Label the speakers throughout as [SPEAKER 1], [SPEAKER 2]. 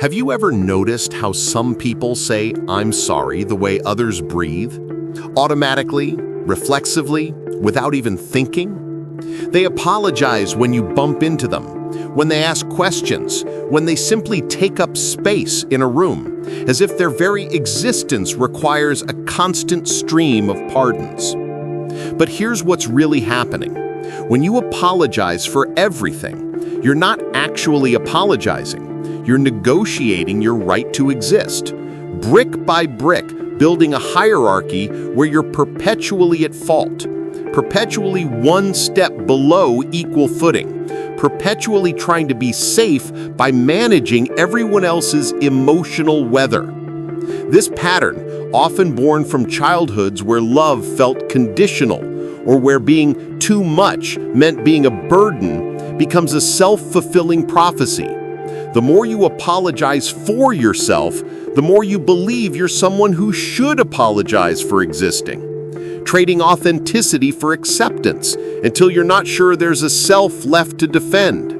[SPEAKER 1] Have you ever noticed how some people say, "I'm sorry," the way others breathe? Automatically, reflexively, without even thinking? They apologize when you bump into them, when they ask questions, when they simply take up space in a room, as if their very existence requires a constant stream of pardons. But here's what's really happening. When you apologize for everything, you're not actually apologizing. You're negotiating your right to exist, brick by brick, building a hierarchy where you're perpetually at fault, perpetually one step below equal footing, perpetually trying to be safe by managing everyone else's emotional weather. This pattern, often born from childhoods where love felt conditional or where being too much meant being a burden, becomes a self-fulfilling prophecy. The more you apologize for yourself, the more you believe you're someone who should apologize for existing, trading authenticity for acceptance until you're not sure there's a self left to defend.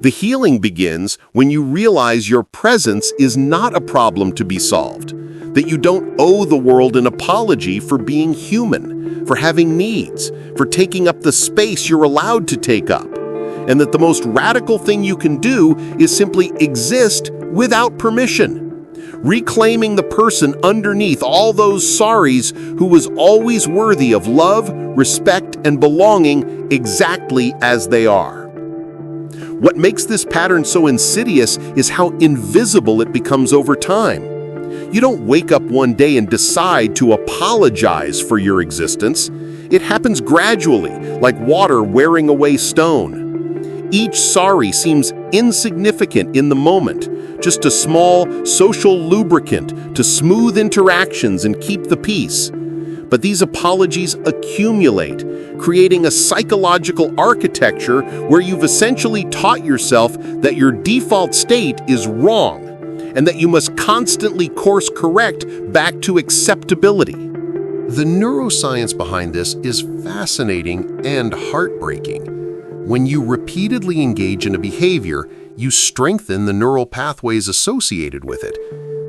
[SPEAKER 1] The healing begins when you realize your presence is not a problem to be solved, that you don't owe the world an apology for being human, for having needs, for taking up the space you're allowed to take up, and that the most radical thing you can do is simply exist without permission, reclaiming the person underneath all those sorries who was always worthy of love, respect, and belonging exactly as they are. What makes this pattern so insidious is how invisible it becomes over time. You don't wake up one day and decide to apologize for your existence. It happens gradually, like water wearing away stone. Each sorry seems insignificant in the moment, just a small social lubricant to smooth interactions and keep the peace. But these apologies accumulate, creating a psychological architecture where you've essentially taught yourself that your default state is wrong and that you must constantly course correct back to acceptability. The neuroscience behind this is fascinating and heartbreaking. When you repeatedly engage in a behavior, you strengthen the neural pathways associated with it.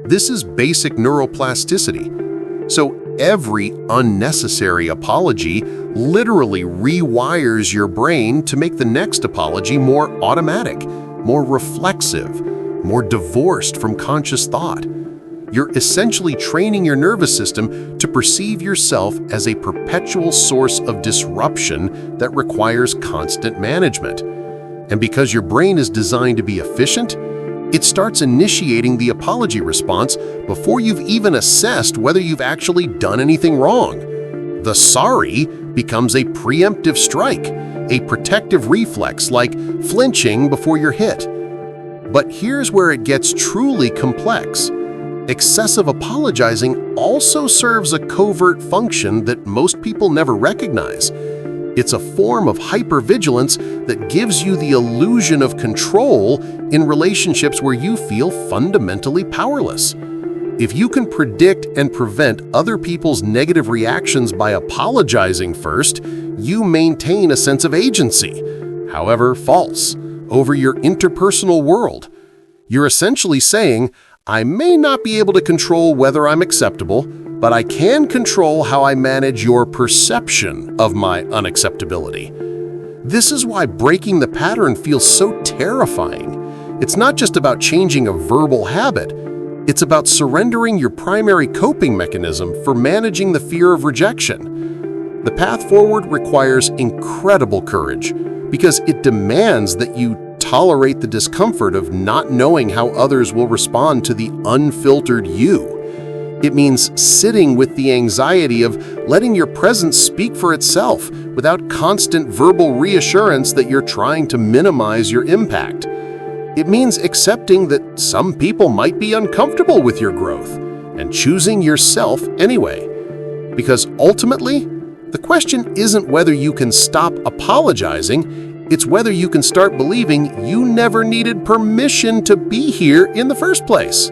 [SPEAKER 1] This is basic neuroplasticity. So every unnecessary apology literally rewires your brain to make the next apology more automatic, more reflexive, more divorced from conscious thought. You're essentially training your nervous system to perceive yourself as a perpetual source of disruption that requires constant management. And because your brain is designed to be efficient, it starts initiating the apology response before you've even assessed whether you've actually done anything wrong. The sorry becomes a preemptive strike, a protective reflex like flinching before you're hit. But here's where it gets truly complex. Excessive apologizing also serves a covert function that most people never recognize. It's a form of hypervigilance that gives you the illusion of control in relationships where you feel fundamentally powerless. If you can predict and prevent other people's negative reactions by apologizing first, you maintain a sense of agency, however false, over your interpersonal world. You're essentially saying, I may not be able to control whether I'm acceptable, but I can control how I manage your perception of my unacceptability. This is why breaking the pattern feels so terrifying. It's not just about changing a verbal habit. It's about surrendering your primary coping mechanism for managing the fear of rejection. The path forward requires incredible courage because it demands that you tolerate the discomfort of not knowing how others will respond to the unfiltered you. It means sitting with the anxiety of letting your presence speak for itself without constant verbal reassurance that you're trying to minimize your impact. It means accepting that some people might be uncomfortable with your growth and choosing yourself anyway. Because ultimately, the question isn't whether you can stop apologizing, it's whether you can start believing you never needed permission to be here in the first place.